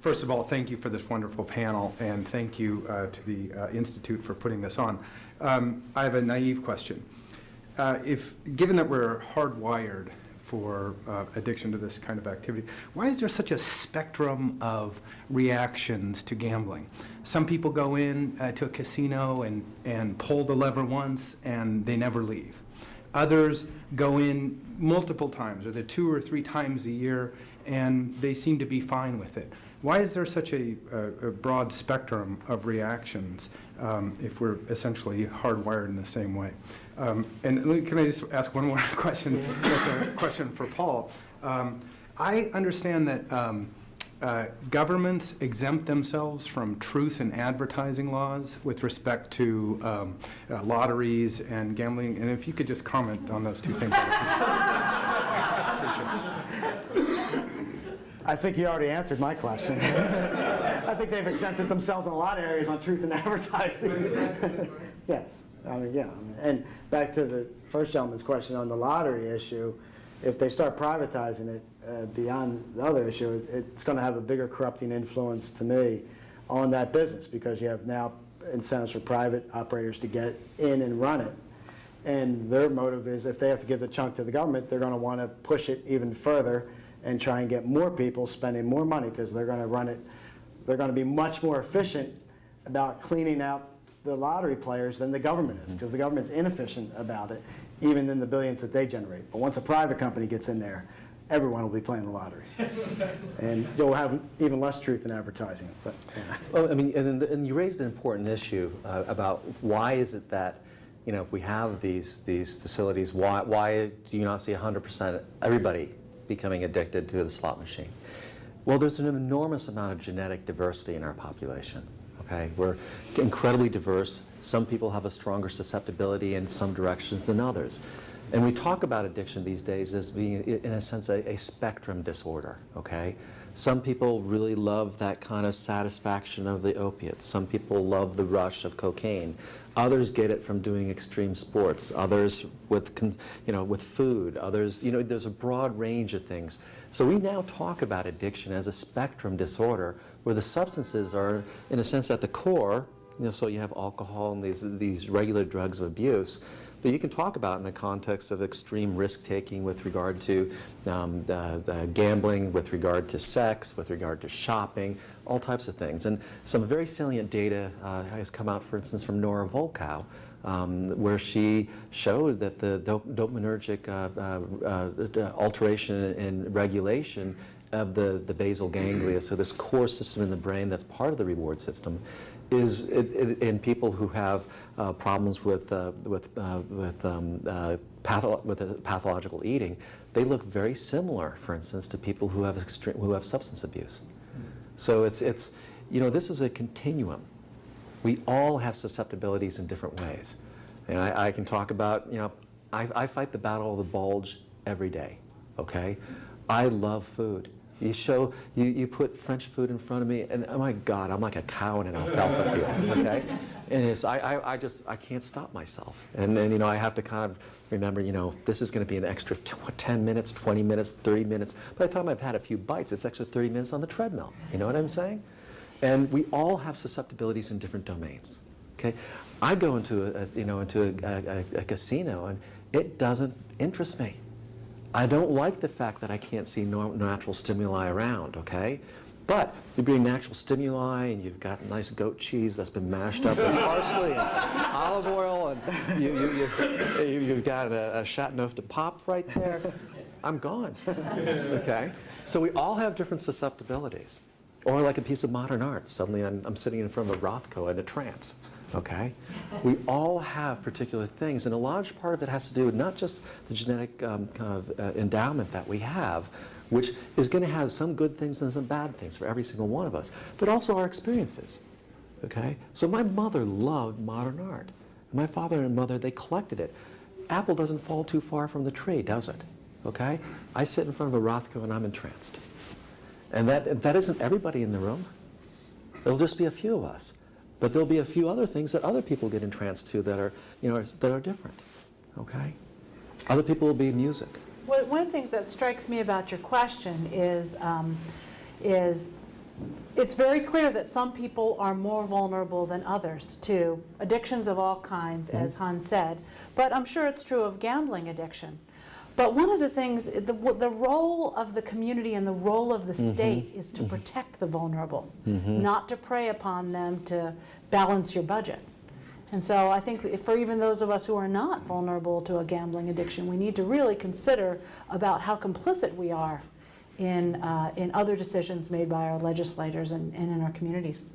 First of all, thank you for this wonderful panel, and thank you to the Institute for putting this on. I have a naive question. Given that we're hardwired for addiction to this kind of activity, why is there such a spectrum of reactions to gambling? Some people go in to a casino and pull the lever once and they never leave. Others go in multiple times, or 2 or 3 times a year, and they seem to be fine with it. Why is there such a broad spectrum of reactions if we're essentially hardwired in the same way? And can I just ask one more question? That's a question for Paul. I understand that governments exempt themselves from truth in advertising laws with respect to lotteries and gambling. And if you could just comment on those 2 things. I think you already answered my question. I think they've exempted themselves in a lot of areas on truth in advertising. Yes. I mean, yeah. And back to the first gentleman's question on the lottery issue, if they start privatizing it beyond the other issue, it's going to have a bigger corrupting influence, to me, on that business, because you have now incentives for private operators to get in and run it. And their motive is, if they have to give the chunk to the government, they're going to want to push it even further and try and get more people spending more money, because they're going to run it. They're going to be much more efficient about cleaning out the lottery players than the government is, because the government's inefficient about it, even in the billions that they generate. But once a private company gets in there, everyone will be playing the lottery. And you'll have even less truth in advertising. But, yeah. Well, I mean, and you raised an important issue about why is it that, you know, if we have these facilities, why do you not see 100% everybody becoming addicted to the slot machine? Well, there's an enormous amount of genetic diversity in our population. Okay, we're incredibly diverse. Some people have a stronger susceptibility in some directions than others. And we talk about addiction these days as being, in a sense, a spectrum disorder, okay? Some people really love that kind of satisfaction of the opiates. Some people love the rush of cocaine. Others get it from doing extreme sports. Others with food. Others, there's a broad range of things. So we now talk about addiction as a spectrum disorder where the substances are, in a sense, at the core. So you have alcohol and these regular drugs of abuse. But you can talk about in the context of extreme risk-taking with regard to the gambling, with regard to sex, with regard to shopping, all types of things. And some very salient data has come out, for instance, from Nora Volkow, where she showed that the dopaminergic alteration and regulation of the basal ganglia, so this core system in the brain that's part of the reward system, is in people who have problems with pathological eating. They look very similar, for instance, to people who have substance abuse. So it's this is a continuum. We all have susceptibilities in different ways, and I can talk about I fight the battle of the bulge every day. Okay, I love food. You put French food in front of me, and oh my God, I'm like a cow in an alfalfa field. Okay, and I can't stop myself, and then I have to kind of remember this is going to be an extra 10 minutes, 20 minutes, 30 minutes. By the time I've had a few bites, it's extra 30 minutes on the treadmill. You know what I'm saying? And we all have susceptibilities in different domains. Okay, I go into a casino, and it doesn't interest me. I don't like the fact that I can't see natural stimuli around, okay? But you bring natural stimuli, and you've got nice goat cheese that's been mashed up with parsley and olive oil, and you've got a Chateauneuf de Pape right there. I'm gone, okay? So we all have different susceptibilities. Or like a piece of modern art. Suddenly I'm sitting in front of a Rothko in a trance. Okay? We all have particular things, and a large part of it has to do with not just the genetic kind of endowment that we have, which is going to have some good things and some bad things for every single one of us, but also our experiences. Okay? So my mother loved modern art. My father and mother, they collected it. Apple doesn't fall too far from the tree, does it? Okay? I sit in front of a Rothko and I'm entranced. And that isn't everybody in the room. It'll just be a few of us. But there'll be a few other things that other people get entranced to that are, that are different. Okay? Other people will be music. Well, one of the things that strikes me about your question is It's very clear that some people are more vulnerable than others to addictions of all kinds, as Hans said, but I'm sure it's true of gambling addiction. But one of the things, the role of the community and the role of the state is to protect the vulnerable, not to prey upon them to balance your budget. And so I think for even those of us who are not vulnerable to a gambling addiction, we need to really consider about how complicit we are in other decisions made by our legislators and in our communities.